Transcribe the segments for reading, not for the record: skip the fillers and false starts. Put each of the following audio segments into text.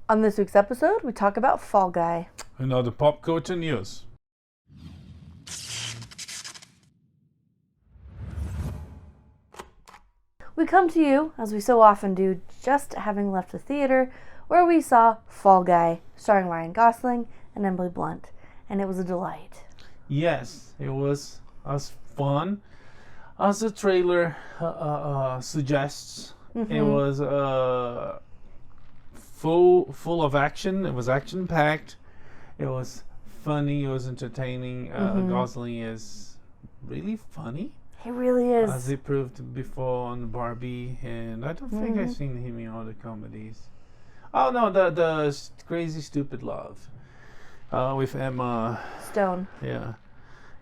On this week's episode, we talk about Fall Guy. Another pop culture news. We come to you, as we so often do, just having left the theater, where we saw Fall Guy, starring Ryan Gosling and Emily Blunt, and it was a delight. Yes, it was as fun as the trailer suggests. It was full of action. It was action packed. It was funny. It was entertaining. Gosling is really funny. He really is. As he proved before on Barbie, and I don't think I've seen him in other comedies. Oh no, the Crazy Stupid Love with Emma Stone. Yeah,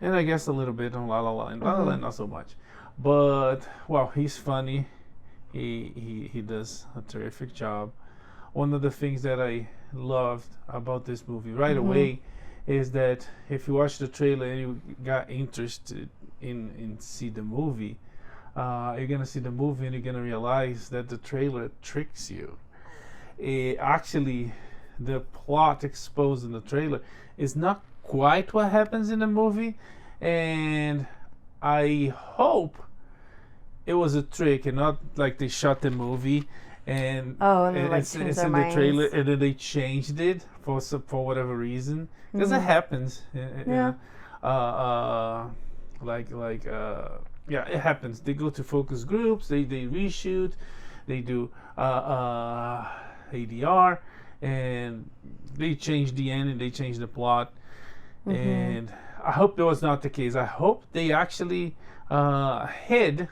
and I guess a little bit on La La Land. La La Land not so much, but well, he's funny. He does a terrific job. One of the things that I loved about this movie right away is that if you watch the trailer and you got interested in see the movie, you're gonna see the movie and you're gonna realize that the trailer tricks you. Actually, the plot exposed in the trailer is not quite what happens in the movie, and I hope it was a trick and not like they shot the movie and it's in the trailer and then they changed it for whatever reason, because it happens. It happens. They go to focus groups, they reshoot, they do ADR, and they change the end and they change the plot. And I hope that was not the case. I hope they actually hid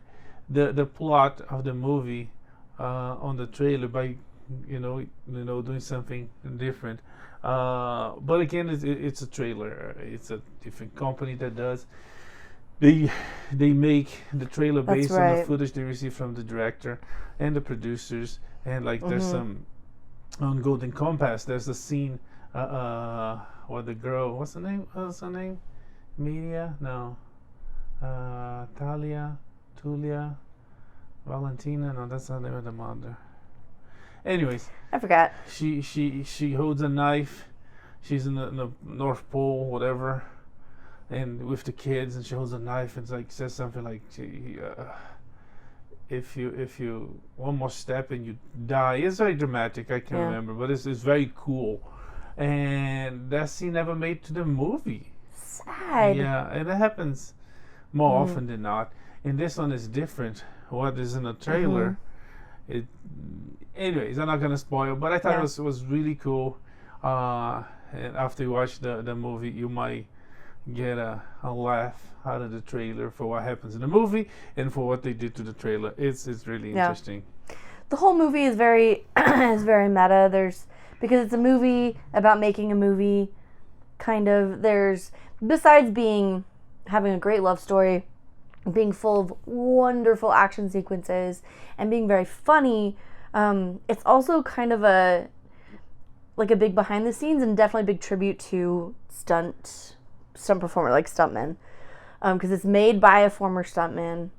the plot of the movie on the trailer by doing something different. But again, it's a trailer. It's a different company that does. They make the trailer based on the footage they receive from the director and the producers, and there's some on Golden Compass. There's a scene where the girl, what's her name? Media? No. Tulia, Valentina. No, that's the name of the mother. Anyways, I forgot. She holds a knife. She's in the North Pole, whatever, and with the kids, and she holds a knife and says something like, if you one more step and you die. It's very dramatic. I can't remember, but it's very cool. And that scene never made to the movie. Sad. Yeah, and it happens more often than not. And this one is different. What is in the trailer? Anyways, I'm not gonna spoil, but I thought it was really cool. And after you watch the movie, you might get a laugh out of the trailer for what happens in the movie and for what they did to the trailer. It's really interesting. The whole movie is very is very meta. Because it's a movie about making a movie, kind of. There's, besides having a great love story, being full of wonderful action sequences, and being very funny, it's also kind of a big behind the scenes and definitely a big tribute to stunt performer, like stuntmen, because it's made by a former stuntman,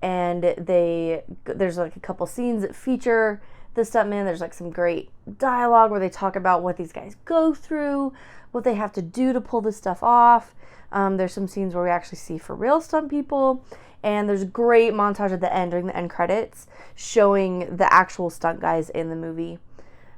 and there's a couple scenes that feature the stuntman. There's some great dialogue where they talk about what these guys go through, what they have to do to pull this stuff off. There's some scenes where we actually see for real stunt people, and there's a great montage at the end during the end credits showing the actual stunt guys in the movie.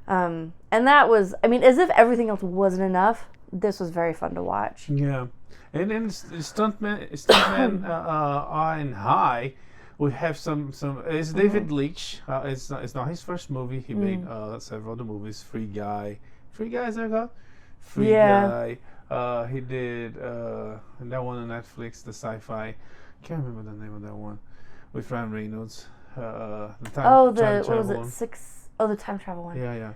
And that was, as if everything else wasn't enough, this was very fun to watch. Yeah, and then stuntmen are in high. We have some. It's David Leitch. It's not his first movie. He made several other movies. Free Guy. Free Guy, is that called? Free Guy. He did that one on Netflix, the sci-fi. Can't remember the name of that one with Ryan Reynolds. The time travel one. The time travel one. Yeah.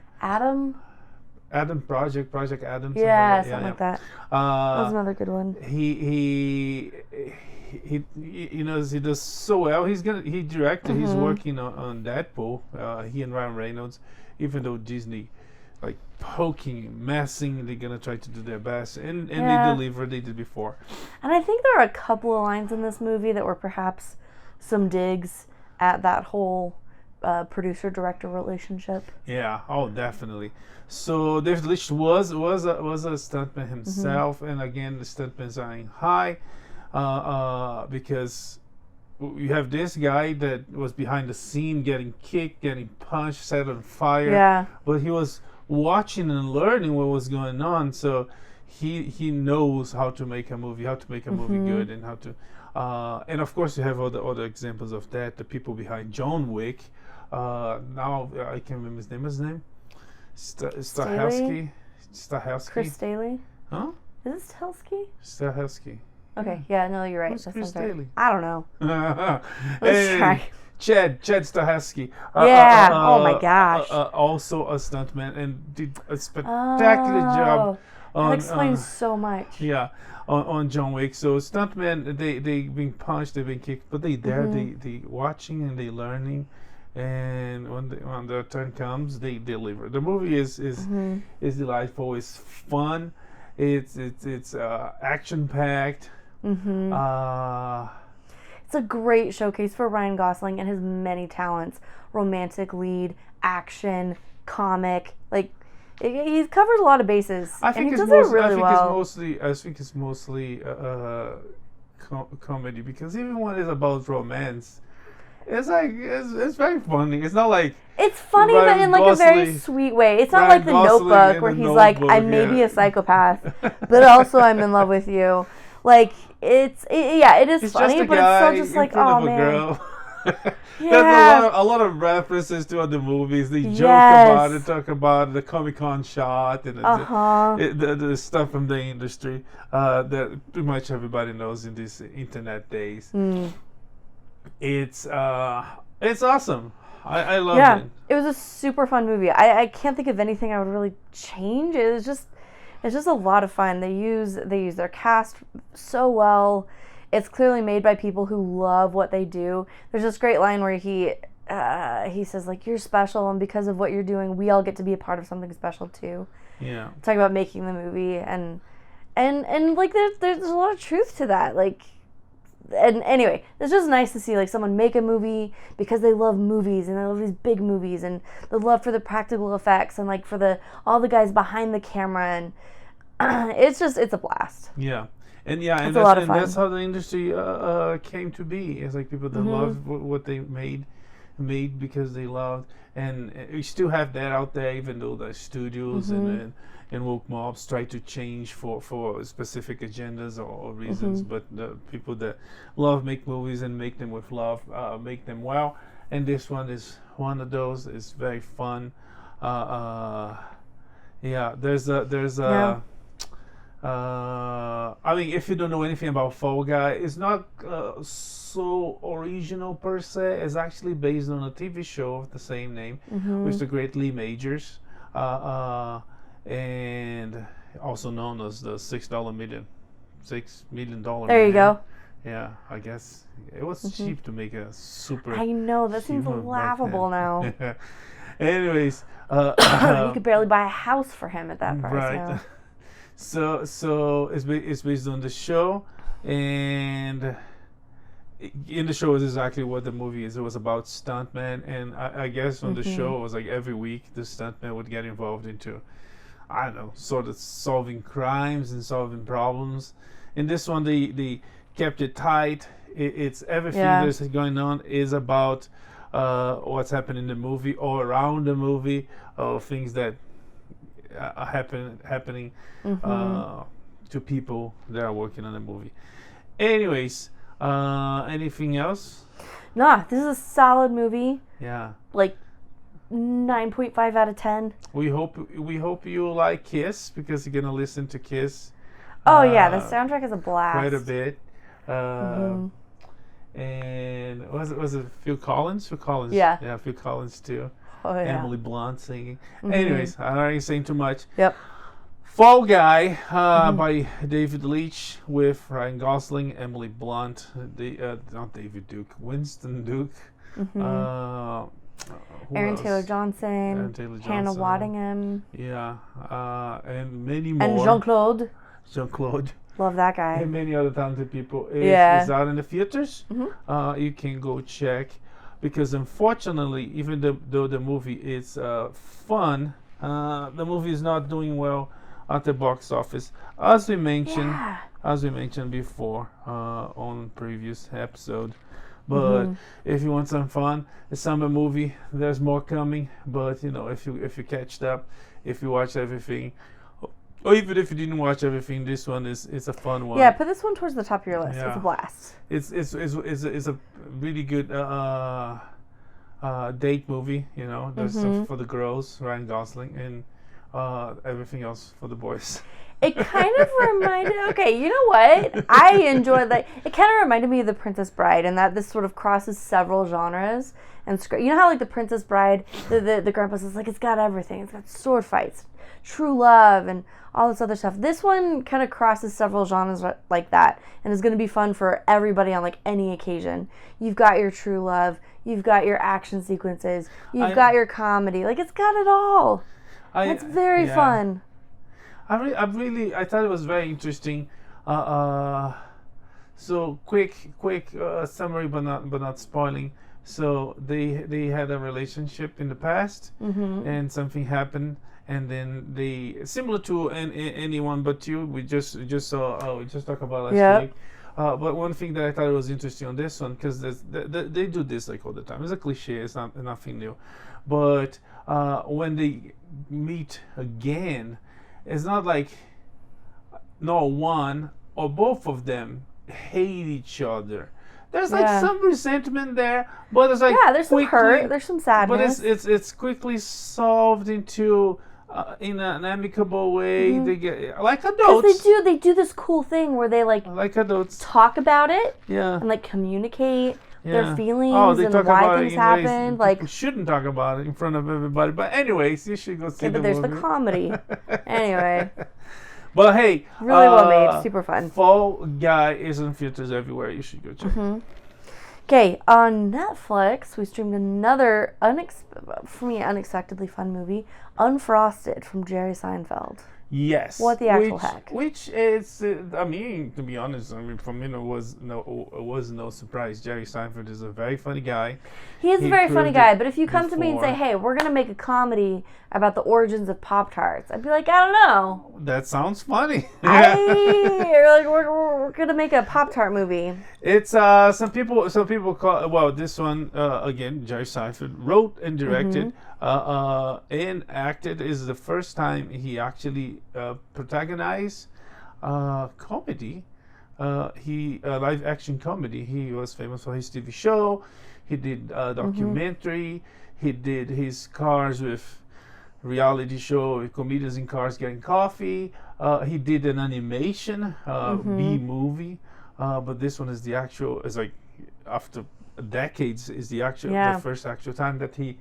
Project Adam. Something like that. That was another good one. He does so well. He directed. He's working on Deadpool. He and Ryan Reynolds, even though Disney poking, messing, they're gonna try to do their best, and they deliver. They did before. And I think there are a couple of lines in this movie that were perhaps some digs at that whole producer-director relationship. Yeah, oh, definitely. So David Leitch was a stuntman himself, and again, the stuntmen are in high, because you have this guy that was behind the scene, getting kicked, getting punched, set on fire. Yeah. But he was watching and learning what was going on, so he knows how to make a movie, good, and how to. And of course, you have other examples of that. The people behind John Wick. Now I can't remember his name. Stahelski. Chris Staley. Huh? Is it Stahelski? Stahelski. Okay, yeah, no, you're right. Who's That Chris sounds right. Staley? I don't know. Let's try. Chad Stahelski. Yeah. Oh my gosh. Also a stuntman and did a spectacular job. That explains so much. Yeah, on John Wick. So stuntmen, they being punched, they being kicked, but they there, they watching and they learning, and when their turn comes, they deliver. The movie is delightful. It's fun. It's action packed. It's a great showcase for Ryan Gosling and his many talents: romantic lead, action, comic, like. He's covered a lot of bases. I think it's mostly comedy, because even when it's about romance, it's like it's very funny. It's not like it's funny, Ryan but in like Gosling, a very sweet way. It's not Ryan like The Gosling Notebook where he's like, I may be a psychopath, but also I'm in love with you. Like it is funny, but it's still just like, oh man. Girl. Yeah. There's a lot of references to other movies. They joke about it, talk about the Comic-Con shot and the stuff from the industry that pretty much everybody knows in these internet days. It's awesome. I love it. It was a super fun movie. I can't think of anything I would really change. It's just a lot of fun. They use their cast so well. It's clearly made by people who love what they do. There's this great line where he says, like, you're special, and because of what you're doing, we all get to be a part of something special too. Yeah. Talking about making the movie, and like there's a lot of truth to that. Like, and anyway, it's just nice to see like someone make a movie because they love movies and they love these big movies and the love for the practical effects and like for all the guys behind the camera, and it's a blast. Yeah. And and that's how the industry came to be. It's like people that loved what they made because they loved, and we still have that out there, even though the studios and woke mobs try to change for specific agendas or reasons. But the people that love make movies and make them with love, make them well. And this one is one of those. It's very fun. I mean, if you don't know anything about Fall Guy, it's not so original per se. It's actually based on a TV show of the same name, with the great Lee Majors, and also known as the $6 million. There you go. Yeah, I guess it was cheap to make a super. I know, that seems laughable now. Anyways, you could barely buy a house for him at that price. Right. Now. So it's based on the show, and in the show is exactly what the movie is. It was about stuntmen, and I guess on the show it was like every week the stuntman would get involved into, I don't know, sort of solving crimes and solving problems. In this one, they kept it tight. It's everything that's going on is about what's happening in the movie or around the movie, or things that are happening to people that are working on the movie. Anyways, anything else? Nah, this is a solid movie. Yeah. Like 9.5 out of 10. We hope you like Kiss, because you're gonna listen to Kiss. Oh yeah, the soundtrack is a blast. Quite a bit. And was it Phil Collins? Phil Collins. Yeah, Phil Collins too. Oh, yeah. Emily Blunt singing. Anyways, I'm not even saying too much. Yep. Fall Guy by David Leitch with Ryan Gosling, Emily Blunt, not David Duke, Winston Duke, Aaron Taylor Johnson, Hannah Waddingham. Yeah, and many more. And Jean-Claude. Jean-Claude. Love that guy. And many other talented people. It's out in the theaters. You can go check. because unfortunately, even though the movie is fun, the movie is not doing well at the box office, as we mentioned. Yeah. As we mentioned before on previous episode. But if you want some fun, a summer movie, there's more coming. But if you catched up, if you watch everything, or even if you didn't watch everything, this one it's a fun one. Yeah, put this one towards the top of your list. Yeah. It's a blast. It's a really good date movie. There's stuff for the girls, Ryan Gosling, and everything else for the boys. It kind of reminded. Okay, you know what? I enjoyed that. It kind of reminded me of The Princess Bride, and that this sort of crosses several genres. And you know how like The Princess Bride, the grandpa says like it's got everything. It's got sword fights, true love, and all this other stuff. This one kind of crosses several genres like that, and is going to be fun for everybody on like any occasion. You've got your true love, you've got your action sequences, you've got your comedy. Like it's got it all. It's very fun. I thought it was very interesting. So quick summary, but not spoiling. So they had a relationship in the past, and something happened, and then they similar to anyone but you. We just talked about last week. But one thing that I thought was interesting on this one, because they do this like all the time. It's a cliche. It's nothing new, but when they meet again, it's not like one or both of them hate each other. There's like some resentment there, but it's like there's some hurt, there's some sadness. But it's quickly solved into in an amicable way. They get like adults. They do this cool thing where they like adults talk about it, and like communicate their feelings and why things happened. Like, we shouldn't talk about it in front of everybody. But anyways, you should go see the movie. But there's the comedy. Anyway. But hey, really well made, super fun. Fall Guy is in theaters everywhere. You should go check it. Okay, on Netflix, we streamed another for me unexpectedly fun movie, Unfrosted from Jerry Seinfeld. Yes. What the actual heck? Which is, I mean, to be honest, for me, it was no surprise. Jerry Seinfeld is a very funny guy. He is a very funny guy, but if you come to me and say, hey, we're going to make a comedy about the origins of Pop-Tarts, I'd be like, I don't know. That sounds funny. We're going to make a Pop-Tart movie. It's, some people call, this one, again, Jerry Seinfeld wrote and directed, and acted. Is the first time he actually protagonized comedy. Live action comedy. He was famous for his TV show. He did a documentary. He did his Cars with reality show with comedians in cars getting coffee. He did an animation B movie, but this one is the actual. It's like after decades is the actual the first actual time that he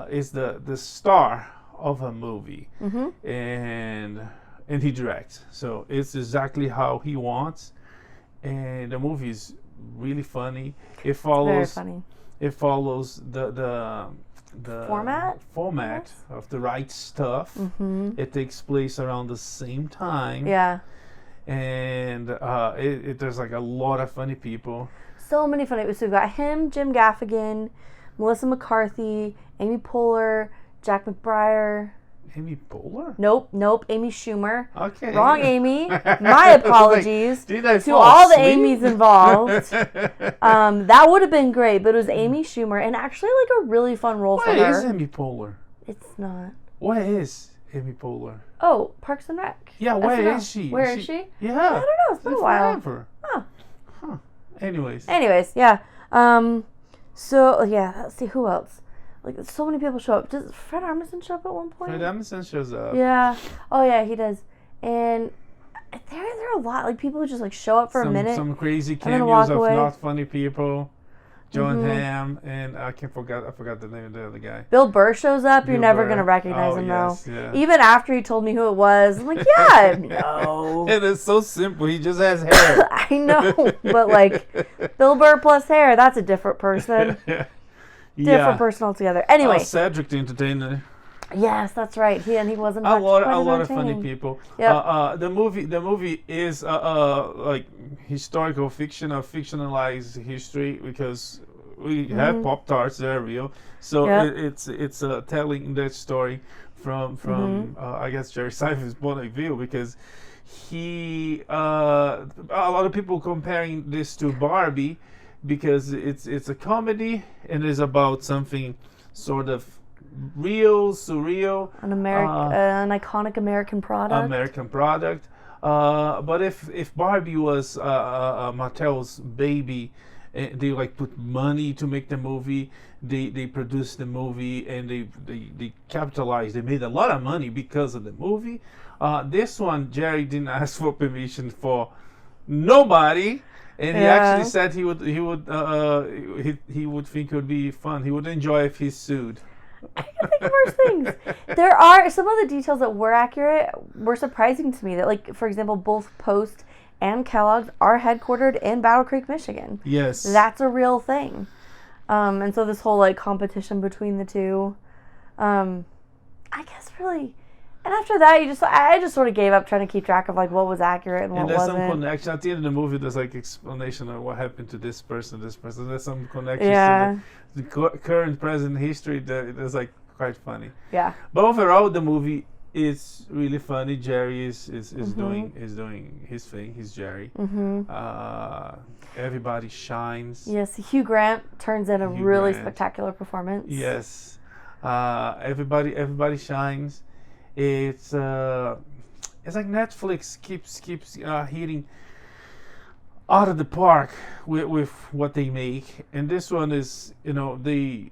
is the star of a movie, and he directs. So it's exactly how he wants, and the movie is really funny. It follows. Very funny. It follows the format of The Right Stuff. It takes place around the same time. Yeah. And there's like a lot of funny people. So many funny. So we've got him, Jim Gaffigan, Melissa McCarthy, Amy Poehler, Jack McBrayer. Amy Poehler? Nope. Amy Schumer. Okay. Wrong Amy. My apologies to all the Amy's involved. That would have been great, but it was Amy Schumer, and actually like a really fun role for her. Where is Amy Poehler? It's not. Where is Amy Poehler? Oh, Parks and Rec. Yeah, where is she? Where is she? Yeah. I don't know. It's been a while. Forever. Huh. Anyways, yeah. So yeah, let's see who else. Like, so many people show up. Does Fred Armisen show up at one point? Fred Armisen shows up. Yeah. Oh, yeah, he does. And there are a lot. Like, people who just, like, show up for a minute. Some crazy cameos of not funny people. John Hamm, and I forgot the name of the other guy. Bill Burr shows up. You're never going to recognize him, though. Yeah. Even after he told me who it was, I'm like, yeah, no. And it's so simple. He just has hair. I know. But, like, Bill Burr plus hair, that's a different person. Different person altogether. Anyway. Cedric the Entertainer. Yes, that's right. He wasn't A lot, quite a as lot of funny entertaining. people. Yep. The movie is like historical fiction or fictionalized history because we have Pop Tarts, they're real. So Yep. it's telling that story from I guess Jerry Seinfeld's point of view because a lot of people comparing this to Barbie because it's a comedy and is about something sort of real, surreal, An iconic American product. American product. But if Barbie was Mattel's baby, they like put money to make the movie. They produced the movie and they capitalized. They made a lot of money because of the movie. This one, Jerry didn't ask for permission for nobody. And he actually said he would he would think it would be fun. He would enjoy if he sued. I can think of worse things. There are some of the details that were accurate were surprising to me. That, like, for example, both Post and Kellogg's are headquartered in Battle Creek, Michigan. Yes, That's a real thing. And so this whole like competition between the two, I guess really. And after that, I just sort of gave up trying to keep track of like what was accurate and what and there's wasn't. some connection at the end of the movie. There's like explanation of what happened to this person. There's some connections to the current present history that is like quite funny. Yeah. But overall, the movie is really funny. Jerry is doing his thing. He's Jerry. Everybody shines. Yes, Hugh Grant turns in a really spectacular performance. Yes. Everybody shines. It's like Netflix keeps hitting out of the park with what they make, and this one is, they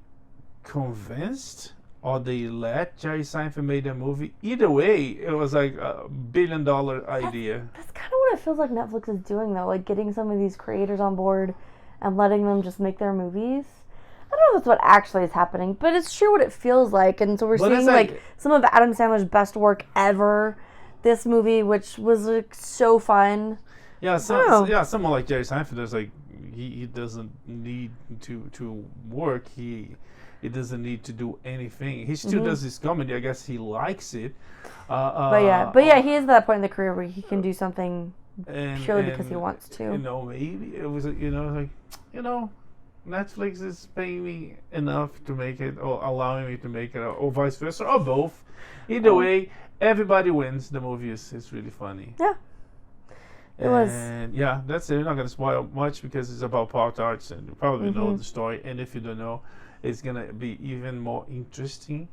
convinced or they let Jerry Seinfeld make a movie. Either way, it was like a $1 billion idea. That's kind of what it feels like Netflix is doing, though, like getting some of these creators on board and letting them just make their movies. I don't know if that's what actually is happening, but it's true what it feels like. And so we're seeing like some of Adam Sandler's best work ever. This movie, which was like so fun. Yeah, someone like Jerry Seinfeld is like he doesn't need to work. He doesn't need to do anything. He still does his comedy. I guess he likes it. But yeah, he is at that point in the career where he can do something purely because he wants to. Maybe it was Netflix is paying me enough to make it, or allowing me to make it, or vice versa, or both. Either way, everybody wins. The movie is really funny. Yeah. It was. And yeah, that's it. We're not going to spoil much because it's about Pop Tarts, and you probably know the story. And if you don't know, it's going to be even more interesting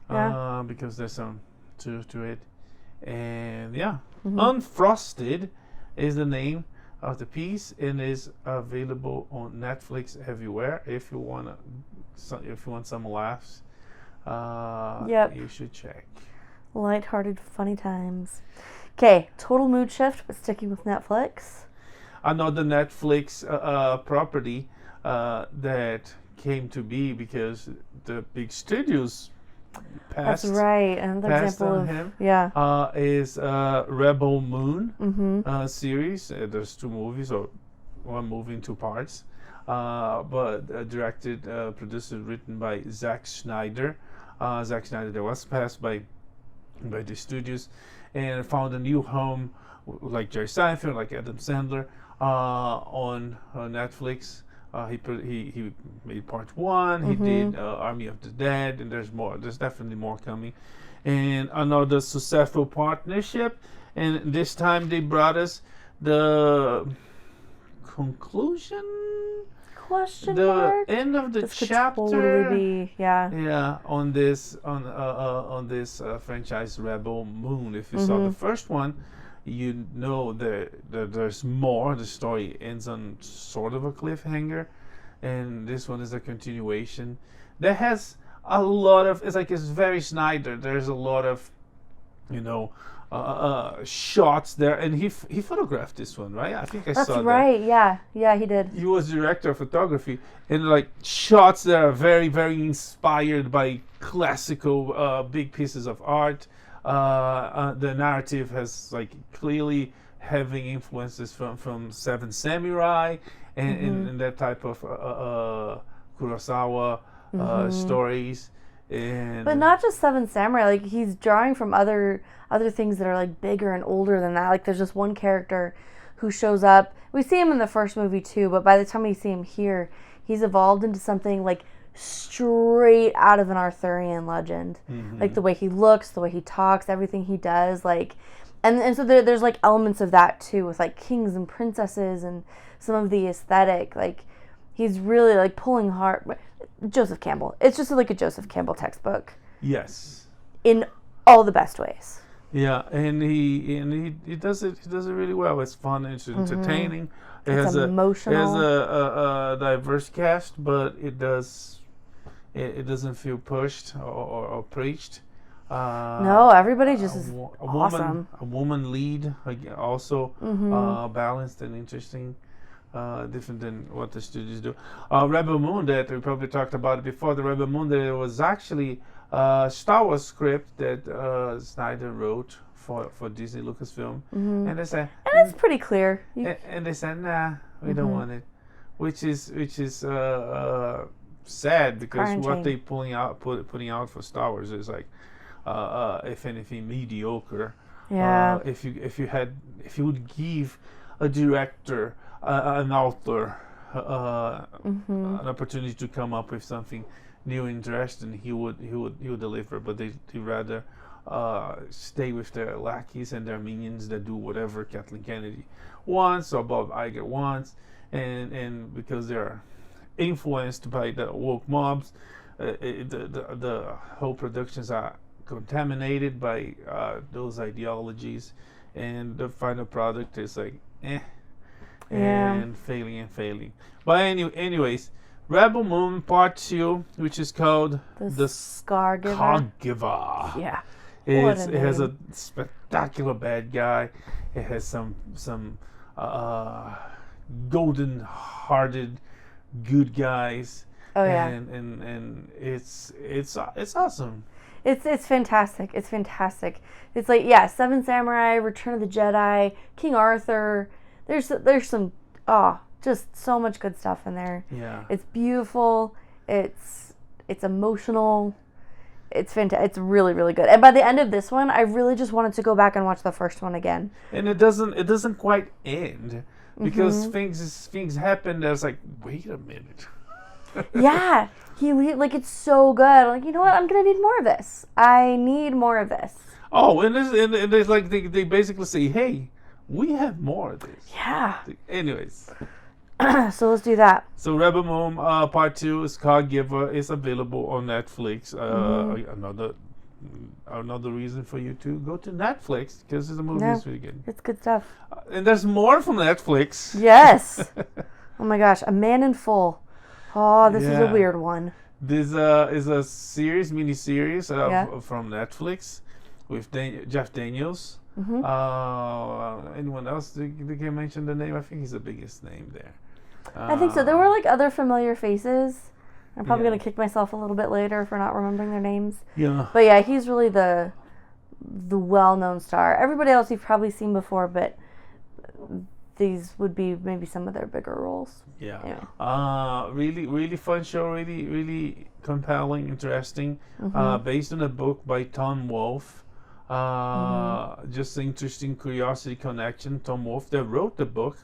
because there's some truth to it. And yeah, Unfrosted is the name of the piece and is available on Netflix everywhere. If you want some laughs, you should check. Lighthearted, funny times. Okay, total mood shift, but sticking with Netflix. Another Netflix property that came to be because the big studios passed. That's right. Another example of him. Yeah. Is Rebel Moon series. There's 2 movies, or 1 movie in 2 parts. But directed, produced, written by Zack Snyder. Zack Snyder that was passed by the studios and found a new home, like Jerry Seinfeld, like Adam Sandler, on Netflix. He made part 1. He did Army of the Dead, and there's more. There's definitely more coming. And another successful partnership. And this time they brought us the conclusion. Question the mark? end of the This could chapter. totally be, On this franchise Rebel Moon. If you saw the first one, you know that there's more. The story ends on sort of a cliffhanger, and this one is a continuation that has a lot of. It's very Snyder. There's a lot of, shots there, and he photographed this one, right? I think I saw that. That's right. Yeah, he did. He was director of photography, and shots that are very, very inspired by classical big pieces of art. The narrative has clearly having influences from Seven Samurai and that type of Kurosawa stories, And But not just Seven Samurai. Like, he's drawing from other things that are like bigger and older than that. Like, there's just one character who shows up. We see him in the first movie too, but by the time we see him here, he's evolved into something like straight out of an Arthurian legend. Like the way he looks, the way he talks, everything he does. Like, and so there's like elements of that too, with like kings and princesses and some of the aesthetic. Like, he's really like pulling hard. Joseph Campbell. It's just like a Joseph Campbell textbook. Yes. In all the best ways. Yeah, and he does it really well. It's fun, it's entertaining. It's emotional. It has a diverse cast, but it doesn't feel pushed or preached. No, everybody just is awesome. A woman lead, also balanced and interesting. Different than what the studios do. Rebel Moon, that we probably talked about it before. The Rebel Moon, there was actually Star Wars script that Snyder wrote for Disney Lucasfilm, and they said, and it's pretty clear. And they said, nah, we don't want it, which is sad, because what they putting out for Star Wars is like, if anything, mediocre. Yeah. If you would give a director, an author, an opportunity to come up with something new and interesting, he would deliver. But they rather stay with their lackeys and their minions that do whatever Kathleen Kennedy wants or Bob Iger wants, and because they're influenced by the woke mobs, the whole productions are contaminated by those ideologies, and the final product is like and failing. But anyways, Rebel Moon Part 2, which is called the Scargiver. Yeah. It has a spectacular bad guy. It has some golden-hearted good guys. Oh yeah. And it's awesome. It's fantastic. It's fantastic. It's like, Seven Samurai, Return of the Jedi, King Arthur. There's some just so much good stuff in there. Yeah. It's beautiful. It's emotional. It's fantastic. It's really, really good. And by the end of this one, I really just wanted to go back and watch the first one again. And it doesn't quite end, because things happen that's like, wait a minute. Yeah. It's so good. I'm like, you know what? I'm gonna need more of this. I need more of this. Oh, and there's like they basically say, hey, we have more of this. Yeah. Anyways. So let's do that. So Rebel Moon Part 2, Scargiver, is available on Netflix. Another reason for you to go to Netflix, because the movie is really good. It's good stuff. And there's more from Netflix. Yes. Oh my gosh, A Man in Full. Oh, this is a weird one. This is a mini-series from Netflix with Jeff Daniels. Anyone else? They can mention the name. I think he's the biggest name there. I think so. There were like other familiar faces. I'm probably gonna kick myself a little bit later for not remembering their names. Yeah. But yeah, he's really the well-known star. Everybody else you've probably seen before, but these would be maybe some of their bigger roles. Yeah. Anyway. Really fun show. Really compelling, interesting. Based on a book by Tom Wolfe. Just an interesting curiosity connection. Tom Wolfe that wrote the book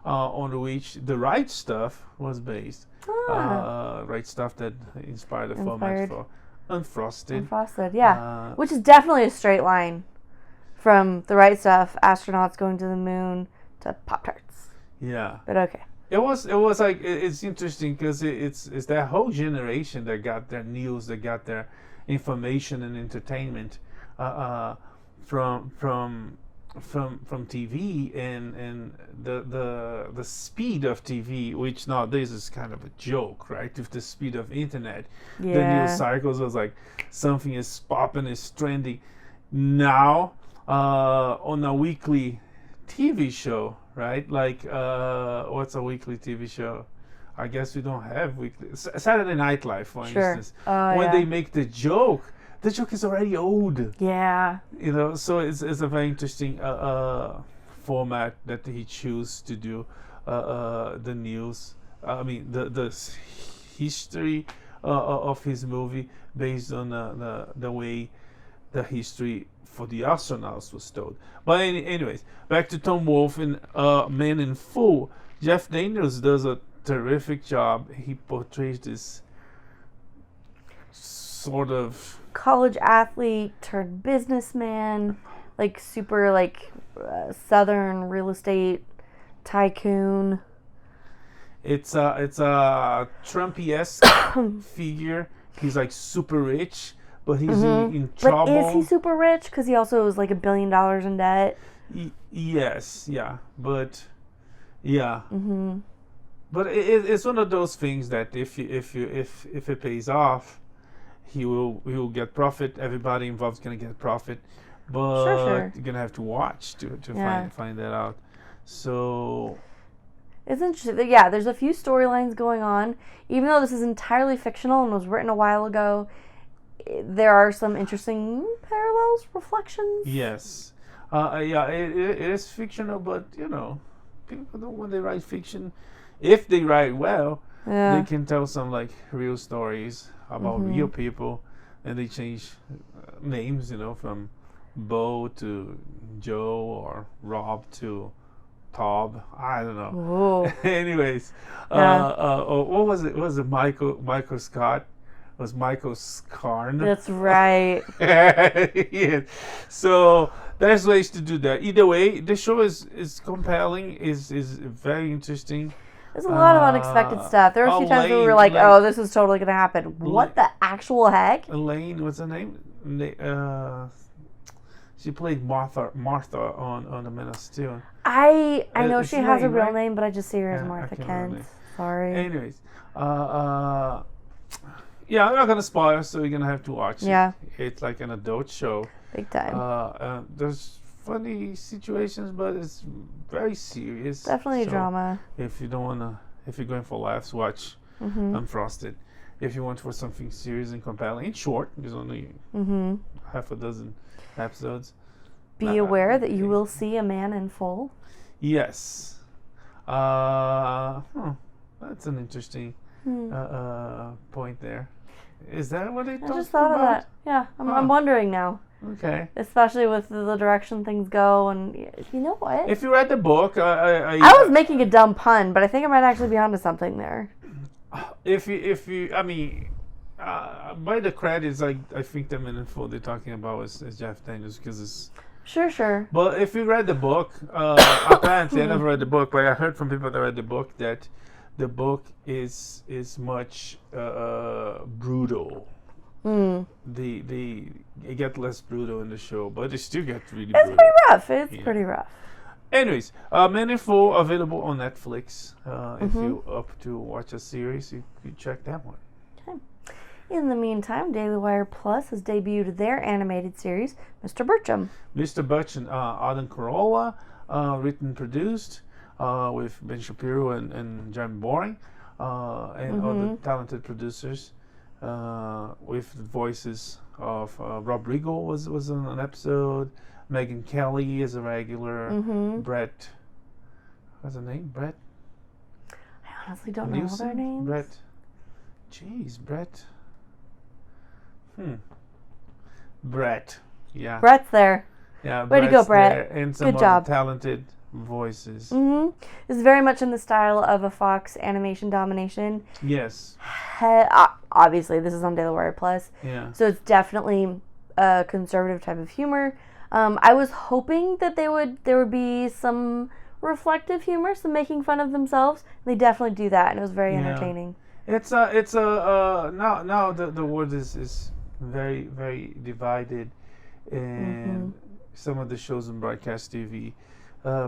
on which The Right Stuff was based. Right Stuff that inspired the format for Unfrosted. Unfrosted, yeah. Which is definitely a straight line from The Right Stuff, astronauts going to the moon, to Pop-Tarts. Yeah. But okay. It was like, it's interesting because it's that whole generation that got their news, that got their information and entertainment from TV, and the speed of TV, which nowadays is kind of a joke, right? With the speed of internet, the news cycles was like something is popping, is trending. Now on a weekly TV show, right? Like what's a weekly TV show? I guess we don't have weekly. Saturday Night Live, for instance, when they make the joke is already old. Yeah. So it's a very interesting format that he chose to do the news. I mean, the history of his movie based on the way the history for the astronauts was told. But anyways, back to Tom Wolfe in Man in Full. Jeff Daniels does a terrific job. He portrays this sort of college athlete turned businessman, like super like southern real estate tycoon. It's a Trumpy-esque figure. He's like super rich, but he's in trouble. But is he super rich? Because he also is like $1 billion in debt. Yes, yeah, but yeah. But it's one of those things that if it pays off, he will get profit. Everybody involved is gonna get profit, but Sure. you're gonna have to watch to find that out. So it's interesting. Yeah, there's a few storylines going on. Even though this is entirely fictional and was written a while ago, there are some interesting parallels, reflections. yes, yeah, it is fictional, but you know, people don't, when they write fiction, if they write well, they can tell some like real stories about real people, and they change names, you know, from Bo to Joe or Rob to Tob. I don't know. Anyways, what was it? Was it Michael Scott? It was Michael Scarn? That's right. Yes. So there's ways to do that. Either way, the show is compelling. Is very interesting. There's a lot of unexpected stuff. There were a few times where we were like, "Oh, this is totally gonna happen." What the actual heck? Elaine, what's her name? She played Martha on The Men of Steel. I know she has a real right? name, but I just see her as Yeah, Martha I can't remember Kent. it. Sorry. Anyways, yeah, I'm not gonna spoil, so you're gonna have to watch Yeah. it. It's like an adult show. Big time. There's funny situations, but it's very serious. Definitely a So drama. If you don't wanna, if you're going for laughs, watch Unfrosted. If you want for something serious and compelling, it's short. There's only half a dozen episodes. Be aware that you will see a man in full. Yes. That's an interesting point there. Is that what they talked about? I just thought of that. Yeah, I'm wondering now. Okay. Especially with the direction things go, and you know what? If you read the book, I was making a dumb pun, but I think I might actually be onto something there. If you, I mean, by the credits, I think the meaningful they're talking about is Jeff Daniels, because it's. Sure. But if you read the book, apparently I never read the book, but I heard from people that read the book that the book is much brutal. They get less brutal in the show, but they still get really brutal. It's pretty rough. It's pretty rough. Anyways, Men in Full available on Netflix. If you're up to watch a series, you could check that one. Okay. In the meantime, Daily Wire Plus has debuted their animated series, Mr. Birchum. Mr. Birchum, Adam Carolla, written and produced with Ben Shapiro and Jeremy Boring, and other talented producers, with the voices of Rob Riggle was on an episode. Megyn Kelly is a regular. Brett, what's her name? Brett? I honestly don't know their names. Brett. Brett. Yeah. Brett's there. Yeah. Way to go, Brett. And some Good job. other talented voices. This is very much in the style of a Fox animation domination. Yes. Obviously, this is on Daily Wire Plus. Yeah. So it's definitely a conservative type of humor. I was hoping that there would be some reflective humor, some making fun of themselves. They definitely do that, and it was very entertaining. It's now the world is very, very divided, and some of the shows on broadcast TV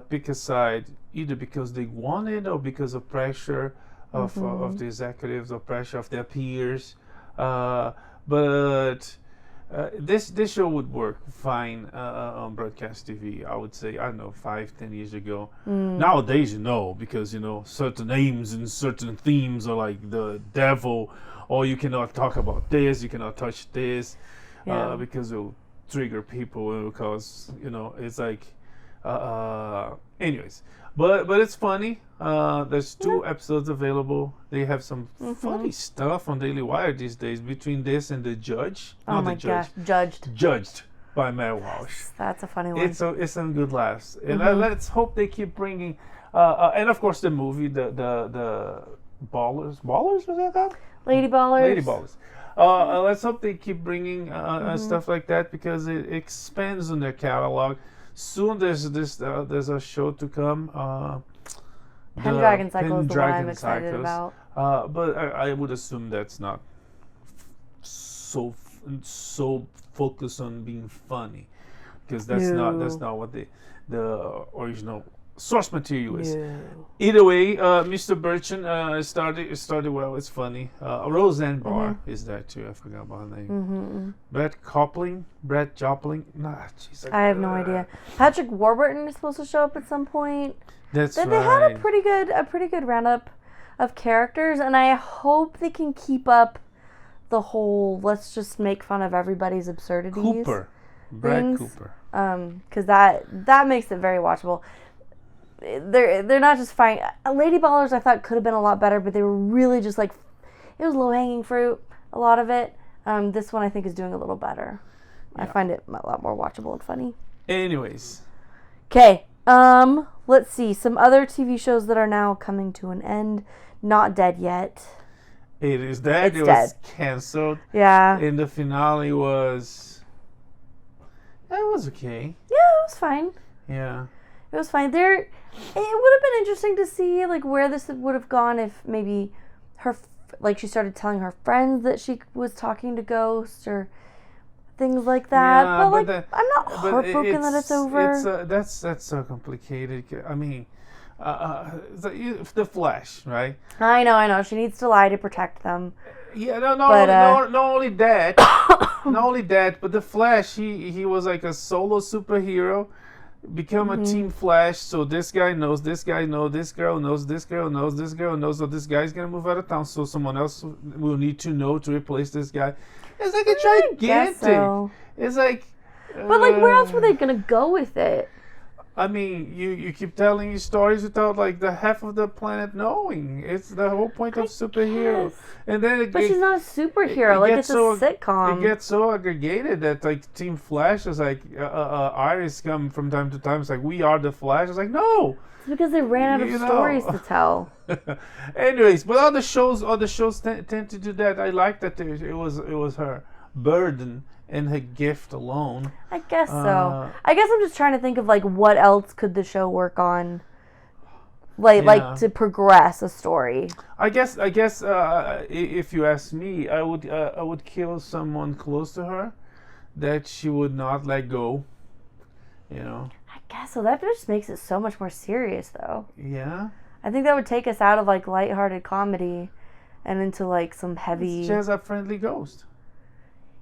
pick a side either because they want it or because of pressure of the executives or pressure of their peers. But this show would work fine on broadcast TV. I would say, I don't know, 5-10 years ago. Nowadays, because certain names and certain themes are like the devil, or you cannot talk about this, you cannot touch this, because it'll trigger people, and because it's like Anyways, but it's funny. There's 2 episodes available. They have some funny stuff on Daily Wire these days between this and The Judge. Oh my gosh, Judged by Matt Walsh. That's a funny one. It's some good laughs, and let's hope they keep bringing. And of course, the movie, the Ballers was that called? Lady Ballers. Let's hope they keep bringing stuff like that because it expands on their catalog. Soon there's a show to come. Pendragon Cycle is the one I'm excited about. But I would assume that's not so focused on being funny, because that's not what the original source material is. Either way, Mr. Birchum started well. It's funny. Roseanne Barr is there too. I forgot about her name. Brett Jopling. I have no idea. Patrick Warburton is supposed to show up at some point. That's They right. had a pretty good roundup of characters, and I hope they can keep up the whole let's just make fun of everybody's absurdities. Brad Cooper. Because that makes it very watchable. They're not just fine. Lady Ballers I thought could have been a lot better, but they were really just like it was low hanging fruit. A lot of it. This one I think is doing a little better. Yeah. I find it a lot more watchable and funny. Anyways. Okay. Let's see some other TV shows that are now coming to an end. Not dead yet. It is dead. It was canceled. Yeah. And the finale was. It was okay. Yeah, it was fine. Yeah. It was fine. It would have been interesting to see like where this would have gone if maybe her she started telling her friends that she was talking to ghosts or things like that. Yeah, but I'm not heartbroken that it's over. That's so complicated. I mean, the Flash, right? I know. She needs to lie to protect them. Yeah, not only that, but the Flash, he was like a solo superhero, become a team Flash. So this guy knows, this guy knows, this girl knows, this girl knows, this girl knows. So this guy's gonna move out of town. So someone else will need to know to replace this guy. It's like a gigantic. So. It's like. But where else were they gonna go with it? I mean, you keep telling these stories without like the half of the planet knowing. It's the whole point of superhero. And then she's not a superhero. It's a sitcom. It gets so aggregated that like Team Flash is like Iris come from time to time. It's like we are the Flash. It's like no. It's because they ran out of stories to tell. Anyways, but other shows tend to do that. I like that it was her burden and her gift alone. I guess so. I guess I'm just trying to think of like what else could the show work on, like to progress a story. I guess if you ask me, I would kill someone close to her that she would not let go. You know. I guess so. That just makes it so much more serious, though. Yeah. I think that would take us out of like lighthearted comedy, and into like some heavy. She has a friendly ghost.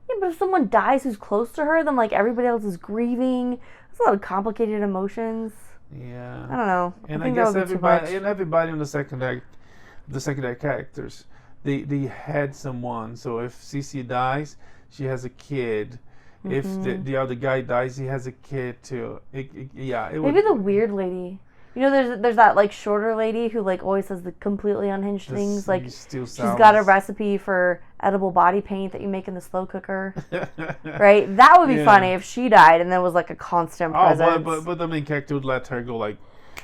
Yeah, but if someone dies who's close to her, then like everybody else is grieving. There's a lot of complicated emotions. Yeah. I don't know. And I guess everybody in the secondary characters, they had someone. So if Cece dies, she has a kid. If the other guy dies, he has a kid too. Maybe the weird lady. You know, there's that like shorter lady who like always says the completely unhinged things. Like she's got a recipe for edible body paint that you make in the slow cooker, right? That would be funny if she died and there was like a constant presence. But the main character would let her go. Like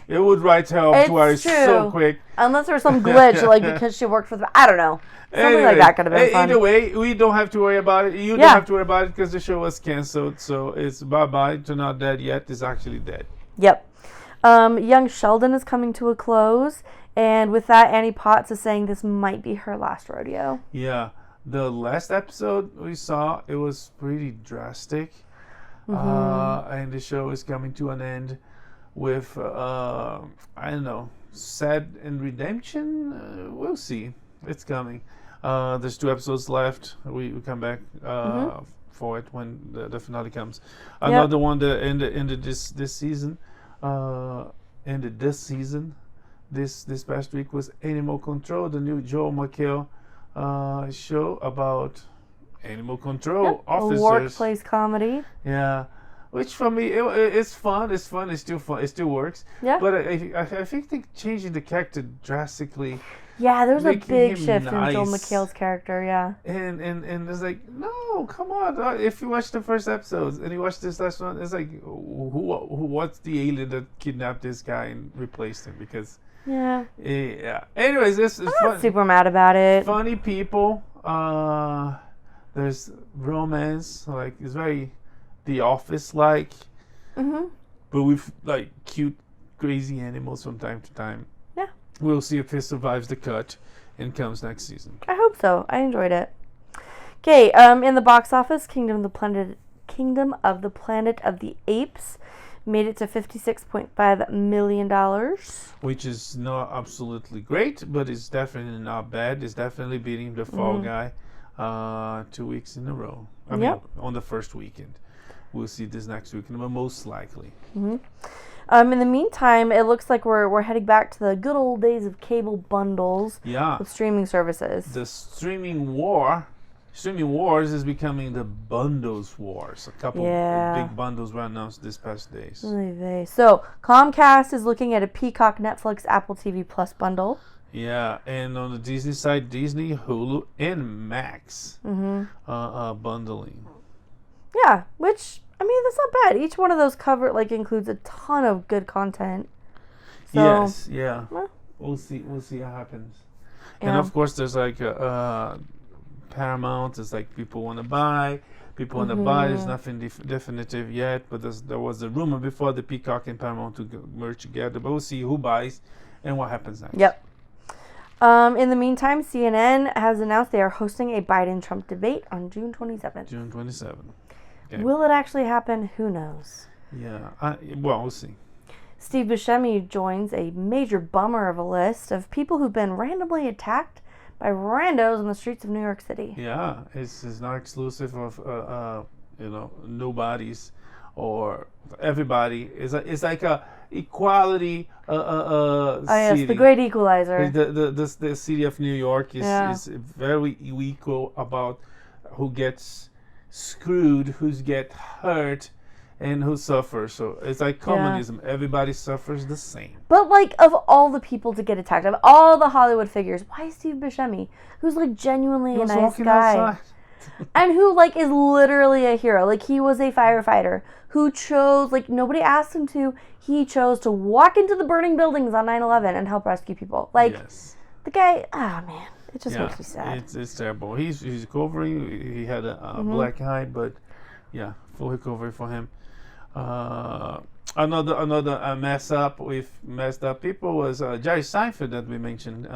it would write her obituary so quick. Unless there was some glitch, like because she worked for the I don't know. Something like that could have been fun. Either way, we don't have to worry about it. You don't have to worry about it because the show was canceled. So it's bye-bye to Not Dead Yet. It's actually dead. Yep. Young Sheldon is coming to a close. And with that, Annie Potts is saying this might be her last rodeo. Yeah. The last episode we saw, it was pretty drastic. And the show is coming to an end with, I don't know, sad and redemption? We'll see. It's coming. There's 2 episodes left. We come back for it when the finale comes. Another one that ended this season. Ended this season. This past week was Animal Control, the new Joel McHale show about animal control officers. A workplace comedy. Yeah. which for me it's fun. It's fun. It's still fun. It still works. Yeah. But I think they changing the character drastically. Yeah, there's a Making big him shift in Joel nice. McHale's character. Yeah. And it's like, no, come on. If you watch the first episodes and you watch this last one, it's like, what's the alien that kidnapped this guy and replaced him? Because Yeah. yeah. Anyways, this is I'm fun. not super mad about it. Funny people. There's romance. Like it's very The Office like, Mhm. but with like cute, crazy animals from time to time. Yeah. We'll see if it survives the cut and comes next season. I hope so. I enjoyed it. Okay, in the box office, Kingdom of the Planet of the Apes made it to $56.5 million. Which is not absolutely great, but it's definitely not bad. It's definitely beating the Fall Guy 2 weeks in a row. I mean, on the first weekend. We'll see this next weekend, but most likely. In the meantime, it looks like we're heading back to the good old days of cable bundles Yeah. with streaming services. The streaming wars is becoming the bundles wars. A couple of big bundles were announced this past days. So, Comcast is looking at a Peacock, Netflix, Apple TV Plus bundle. Yeah, and on the Disney side, Disney, Hulu, and Max bundling. Yeah, which, I mean, that's not bad. Each one of those includes a ton of good content. So, Yes, yeah. well. We'll see what happens. Yeah. And of course, there's like Paramount. It's like people want to buy. There's nothing definitive yet, but there was a rumor before the Peacock and Paramount to merge together. But we'll see who buys and what happens next. Yep. In the meantime, CNN has announced they are hosting a Biden-Trump debate on June 27th. June 27th. Okay. Will it actually happen? Who knows? Yeah. Well, we'll see. Steve Buscemi joins a major bummer of a list of people who've been randomly attacked by randos in the streets of New York City. Yeah, it's not exclusive of nobody's or everybody. It's like a equality. Yes, city. the great equalizer. The city of New York is very equal about who gets screwed, who's get hurt, and who suffers. So it's like communism. Everybody suffers the same. But of all the people to get attacked, of all the Hollywood figures, why Steve Buscemi, who's genuinely a nice guy, outside. and who is literally a hero. He was a firefighter who chose, nobody asked him to. He chose to walk into the burning buildings on 9/11 and help rescue people. Yes. The guy, man, it just makes me sad. It's terrible. He's recovering. He had a black eye, but full recovery for him. Another messed up people was Jerry Seinfeld that we mentioned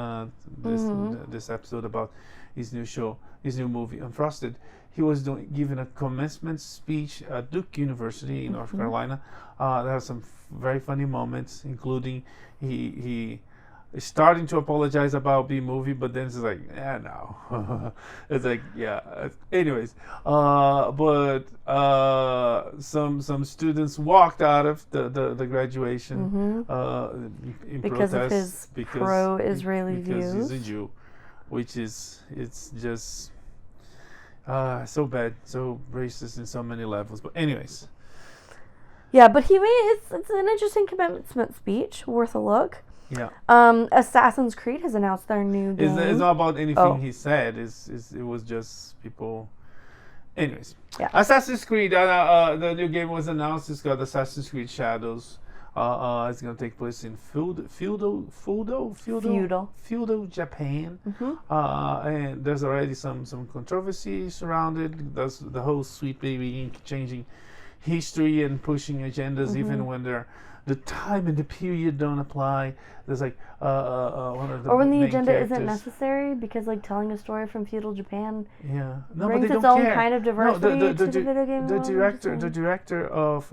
this episode about his new movie Unfrosted. He was giving a commencement speech at Duke University in North Carolina. There have some very funny moments, including he is starting to apologize about the movie, but then it's like, no. It's like, anyways, but some students walked out of the graduation in because protest of his pro-Israeli views. Because he's a Jew, it's just so bad, so racist in so many levels. But anyways. Yeah, but it's an interesting commencement speech, worth a look. Yeah. Assassin's Creed has announced their new game. It's not about anything he said. It was just people. Anyways. Yeah. Assassin's Creed. The new game was announced. It's called Assassin's Creed Shadows. It's gonna take place in feudal Japan. And there's already some controversy surrounded. There's the whole Sweet Baby Inc. changing history and pushing agendas even when the time and the period don't apply. There's one of the when the agenda characters. isn't necessary because telling a story from feudal Japan brings its own kind of diversity to the video game world. The director of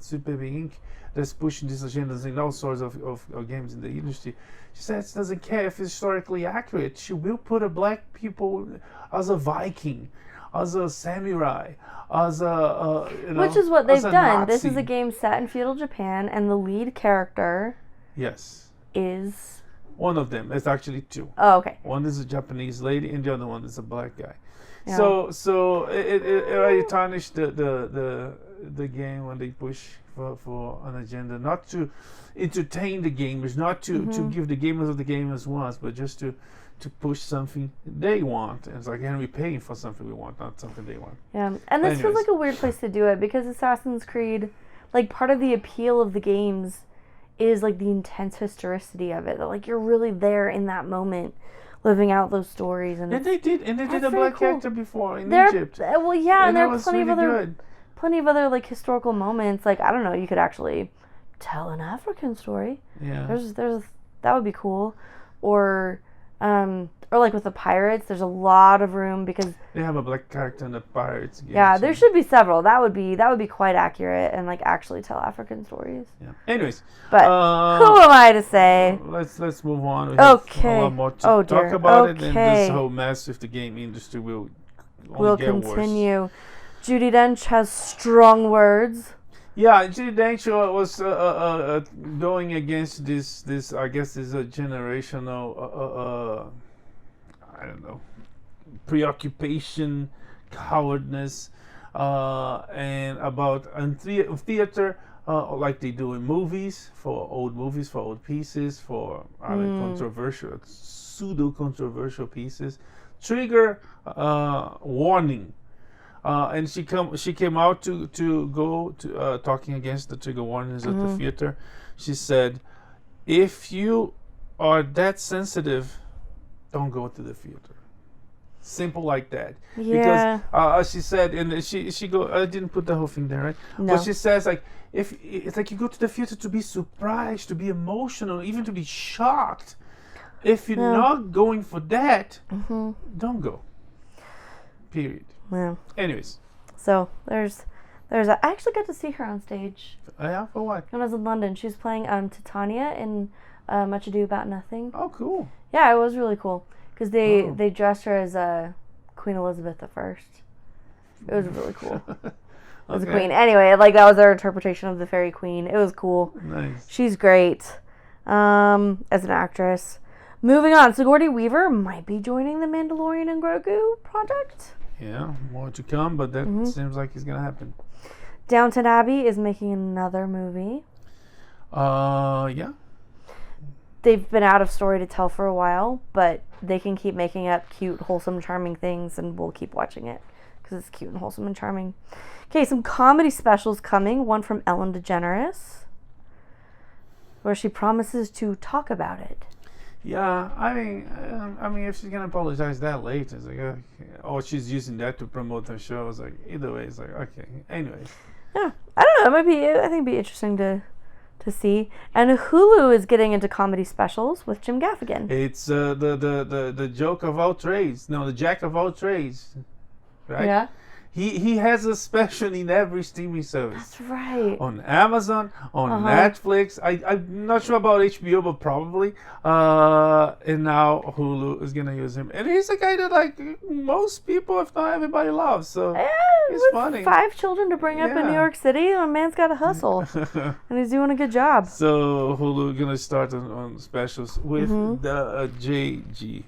Sweet Baby Inc. that's pushing these agendas in all sorts of games in the industry. She says she doesn't care if it's historically accurate. She will put a black people as a Viking, as a samurai, as a which is what they've done. Nazi. This is a game set in feudal Japan, and the lead character is one of them. It's actually two. Oh, okay. One is a Japanese lady, and the other one is a black guy. Yeah. So it already tarnished the the game when they push for an agenda, not to entertain the gamers, not to give the gamers what the gamers want, but just to push something they want. And it's like, and we're paying for something we want, not something they want. Yeah, and this feels like a weird place to do it because Assassin's Creed, like part of the appeal of the games is like the intense historicity of it. That like you're really there in that moment, living out those stories. And they did a black character before in Egypt. Well, yeah, and there are plenty really of other like historical moments. Like I don't know, you could actually tell an African story. Yeah, there's that would be cool, or like with the pirates, there's a lot of room because they have a black character in the pirates game. Yeah, there should be several. That would be quite accurate and like actually tell African stories. Yeah. Anyways, but who am I to say? Let's move on. We have a lot more to talk about it, and this whole mess with the game industry will continue. Worse. Judi Dench has strong words. Yeah, Judi Dench was going against this. I guess is a generational. I don't know, preoccupation, cowardness, and about theater, like they do in movies, for old pieces, for controversial, pseudo-controversial pieces. Trigger warning. And she came out to go to talking against the trigger warnings at the theater. She said, if you are that sensitive, don't go to the theater. Simple like that. Yeah. Because she said, and she go. I didn't put the whole thing there, right? No. But she says like, if it's like you go to the theater to be surprised, to be emotional, even to be shocked. If you're not going for that, don't go. Period. Yeah. Anyways. So there's I actually got to see her on stage. Yeah, for what? When I was in London, she was playing Titania in Much Ado About Nothing. Oh, cool. Yeah, it was really cool because they dressed her as Queen Elizabeth I. It was really cool. As a queen. Anyway, like that was their interpretation of the fairy queen. It was cool. Nice. She's great as an actress. Moving on, Sigourney Weaver might be joining the Mandalorian and Grogu project. Yeah, more to come, but that seems like it's gonna happen. Downton Abbey is making another movie. Yeah. They've been out of story to tell for a while, but they can keep making up cute, wholesome, charming things, and we'll keep watching it because it's cute and wholesome and charming. Okay, some comedy specials coming. One from Ellen DeGeneres, where she promises to talk about it. Yeah, I mean, if she's gonna apologize that late, it's like, or she's using that to promote her show. It's like either way, it's like okay. Anyways. Yeah, I don't know. I think it'd be interesting to see. And Hulu is getting into comedy specials with Jim Gaffigan. It's the joke of all trades. No, the jack of all trades. Right? Yeah. He has a special in every streaming service. That's right. On Amazon, on Netflix. I'm not sure about HBO, but probably. And now Hulu is gonna use him. And he's a guy that like most people, if not everybody, loves. So he's funny. 5 children to bring up in New York City. A man's got to hustle, and he's doing a good job. So Hulu gonna start on specials with the JG.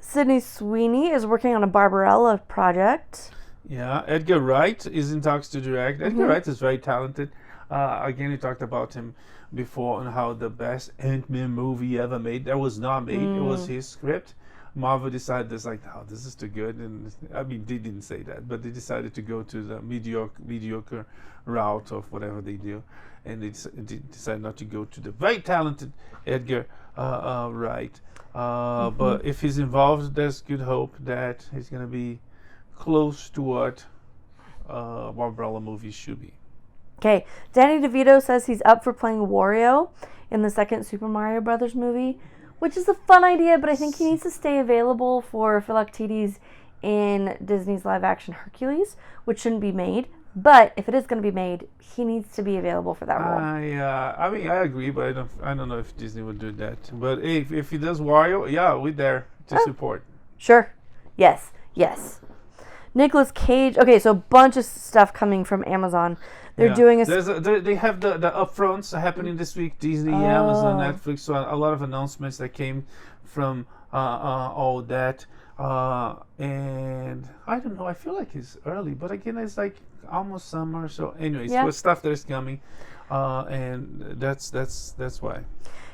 Sydney Sweeney is working on a Barbarella project. Yeah, Edgar Wright is in talks to direct. Edgar Wright is very talented. Again, we talked about him before on how the best Ant-Man movie ever made. That was not made. It was his script. Marvel decided this like, oh, this is too good. And I mean, they didn't say that, but they decided to go to the mediocre route of whatever they do. And they decided not to go to the very talented Edgar Wright. But if he's involved, there's good hope that he's going to be close to what Barbarella movies should be. Okay, Danny DeVito says he's up for playing Wario in the second Super Mario Brothers movie, which is a fun idea, but I think he needs to stay available for Philoctetes in Disney's live-action Hercules, which shouldn't be made. But if it is going to be made, he needs to be available for that role. I mean, I agree, but I don't know if Disney would do that. But if he does Wario, yeah, we're there to support. Sure. Yes. Nicolas Cage. Okay, so a bunch of stuff coming from Amazon. They're doing they have the upfronts happening this week. Disney, Amazon, Netflix. So a lot of announcements that came from all that. And I don't know. I feel like it's early, but again, it's like almost summer. So, anyways, Yeah. with stuff that is coming, and that's why.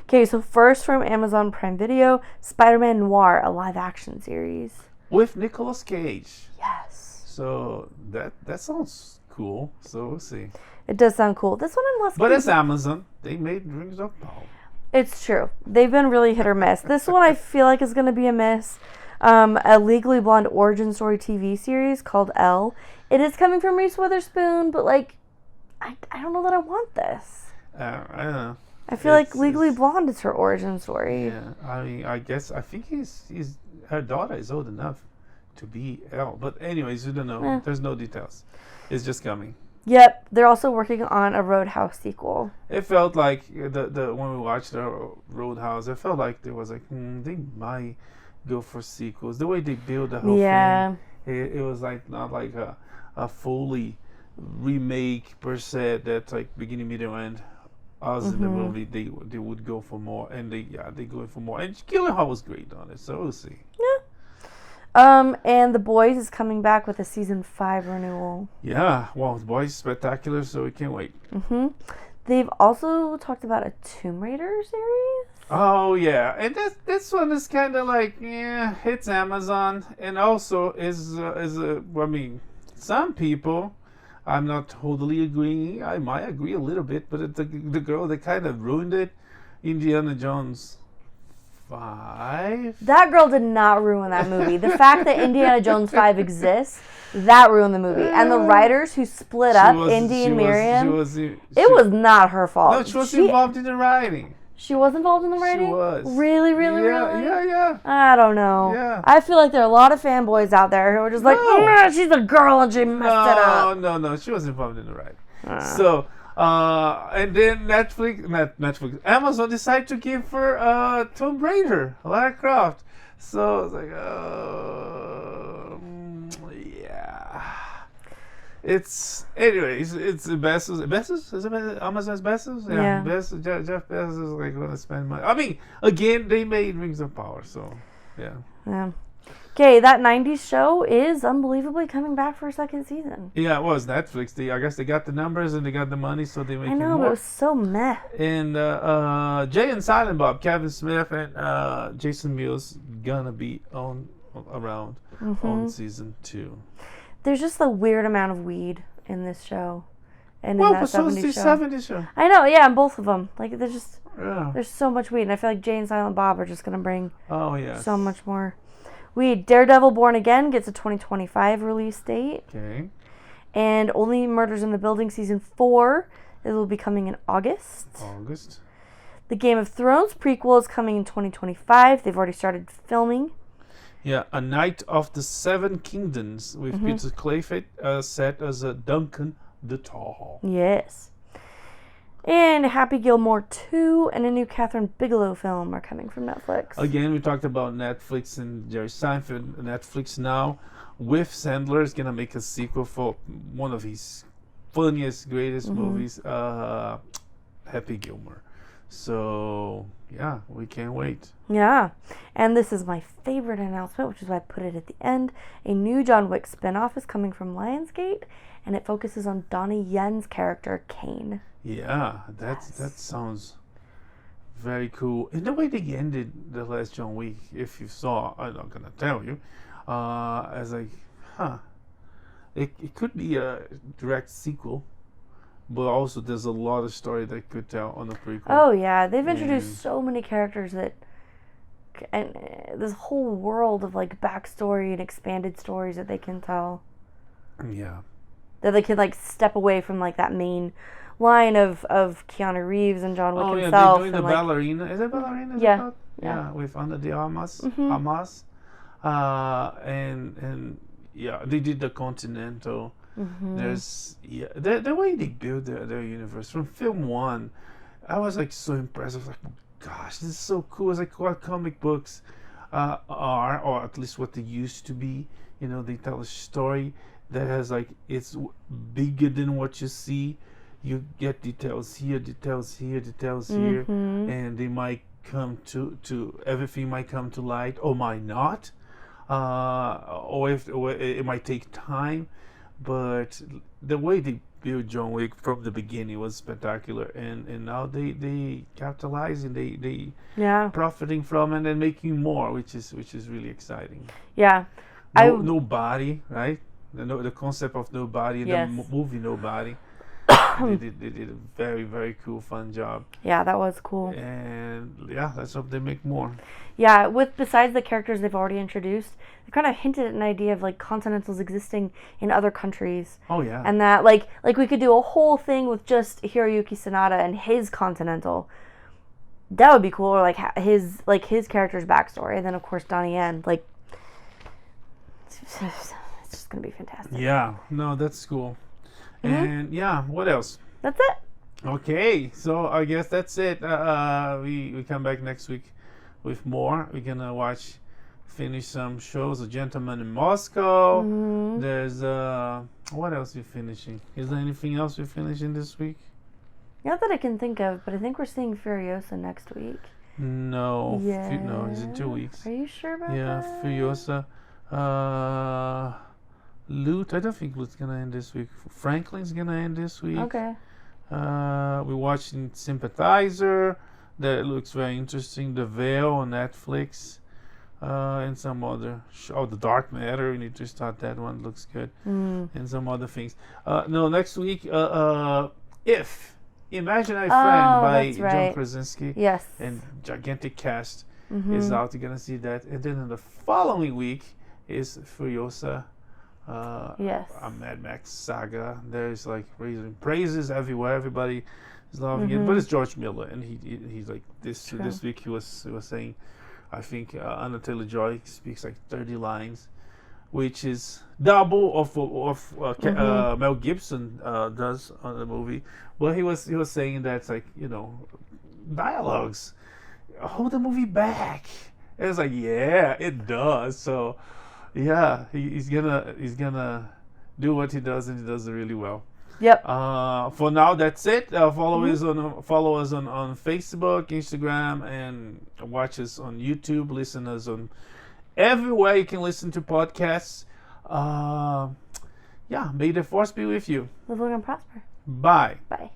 Okay, so first from Amazon Prime Video, Spider-Man Noir, a live-action series. With Nicolas Cage. Yes. So that sounds cool. So we'll see. It does sound cool. This one I'm less. But it's Amazon. They made Rings of Power. It's true. They've been really hit or miss. This one I feel like is going to be a miss. A Legally Blonde origin story TV series called Elle. It is coming from Reese Witherspoon, but like, I don't know that I want this. I don't know. I feel like Legally Blonde is her origin story. Yeah, I mean, I think her daughter is old enough to be Elle. But anyways, you don't know. There's no details. It's just coming. Yep, they're also working on a Roadhouse sequel. It felt like the when we watched the Roadhouse, it felt like there was like they might go for sequels. The way they build the whole thing, it was like not like a fully remake per se. That's like beginning, middle, end. As in the movie, they would go for more, and they go for more. And Gyllenhaal was great on it, so we'll see. Yeah. And The Boys is coming back with a season 5 renewal. Yeah, well, The Boys is spectacular, so we can't wait. They've also talked about a Tomb Raider series. Oh yeah, and this one is kind of like it's Amazon, and also is I mean, some people. I'm not totally agreeing. I might agree a little bit, but it's the girl that kind of ruined it. Indiana Jones 5. That girl did not ruin that movie. The fact that Indiana Jones 5 exists, that ruined the movie. And the writers who split up Indy and Miriam, it was not her fault. No, she was involved in the writing. She was involved in the writing? She was. Really? Yeah. I don't know. Yeah. I feel like there are a lot of fanboys out there who are just like, she's a girl and she messed it up. No. She was involved in the writing. So, and then Amazon decided to give her Tomb Raider, Lara Croft. So, it's like, yeah. Anyways, it's Bezos. Bezos? Is it Amazon's Bezos? Yeah. Bezos, Jeff Bezos is like going to spend money. I mean, again, they made Rings of Power, so yeah. Okay, that 90s show is unbelievably coming back for a second season. Yeah, it was Netflix. I guess they got the numbers and they got the money, so they make it more. I know, but it was so meh. And Jay and Silent Bob, Kevin Smith and Jason Mewes gonna be around on season 2. There's just a weird amount of weed in this show. And well, in that but so is the 70s show. I know, yeah, in both of them. Like, Yeah. there's so much weed. And I feel like Jay and Silent Bob are just going to bring so much more weed. Daredevil Born Again gets a 2025 release date. Okay. And Only Murders in the Building Season 4, it will be coming in August. The Game of Thrones prequel is coming in 2025. They've already started filming. Yeah, A Night of the Seven Kingdoms with Peter Clayford set as a Duncan the Tall. Yes. And Happy Gilmore 2 and a new Catherine Bigelow film are coming from Netflix. Again, we talked about Netflix and Jerry Seinfeld. Netflix now, with Sandler, is going to make a sequel for one of his funniest, greatest movies, Happy Gilmore. So, yeah, we can't wait. Yeah. And this is my favorite announcement, which is why I put it at the end. A new John Wick spinoff is coming from Lionsgate, and it focuses on Donnie Yen's character, Kane. Yeah, that sounds very cool. And the way they ended the last John Wick, if you saw, I'm not going to tell you, as like, it could be a direct sequel. But also, there's a lot of story that could tell on the prequel. Oh yeah, they've introduced so many characters and this whole world of like backstory and expanded stories that they can tell. Yeah. That they can like step away from like that main line of Keanu Reeves and John Wick himself. Oh yeah, they're doing the ballerina. Is it ballerina? Yeah. With Ana de Armas. And yeah, they did the Continental. There's the way they build their universe from film 1, I was like so impressed. I was like, oh, gosh, this is so cool. It's like what comic books are, or at least what they used to be. You know, they tell a story that has like, it's bigger than what you see. You get details here, details here, details here, and they might come to everything might come to light or might not, or it might take time. but the way they built John Wick from the beginning was spectacular, and now they capitalizing, they Yeah. profiting from it and making more, which is really exciting. Yeah. Nobody, right? The concept of Nobody, Yes. the movie Nobody. they did a very, very cool, fun job. Yeah, that was cool. And yeah, let's hope they make more. Yeah, besides the characters they've already introduced, they kind of hinted at an idea of like continentals existing in other countries. Oh yeah. And that like we could do a whole thing with just Hiroyuki Sanada and his continental. That would be cool. Or like his character's backstory, and then of course Donnie Yen. Like, it's just gonna be fantastic. Yeah, no, that's cool. Mm-hmm. And yeah, what else? That's it. Okay, so I guess that's it. We come back next week with more. We're gonna finish some shows. A Gentleman in Moscow. Mm-hmm. There's what else we finishing? Is there anything else we finishing this week? Not that I can think of, but I think we're seeing Furiosa next week. No, Yeah. no, it's in 2 weeks. Are you sure about that? Yeah, Furiosa. Loot. I don't think Loot's gonna end this week. Franklin's gonna end this week. Okay. We're watching Sympathizer. That looks very interesting. The Veil on Netflix. And some other The Dark Matter. We need to start that one. Looks good. And some other things. No, next week. If Imaginary Friend by that's right. John Krasinski. Yes. And gigantic cast is out. You're gonna see that. And then in the following week is Furiosa. Yes. A Mad Max saga. There's like raising praises everywhere. Everybody is loving it. But it's George Miller, and he's like this week he was saying, I think Anna Taylor-Joy speaks like 30 lines, which is double of Mel Gibson does on the movie. But he was saying that it's like, dialogues hold the movie back. And it's like, yeah, it does. So yeah, he's gonna do what he does, and he does it really well. Yep. For now, that's it. Follow us on Facebook, Instagram, and watch us on YouTube. Listen us on everywhere you can listen to podcasts. Yeah, may the force be with you. Live long and prosper. Bye. Bye.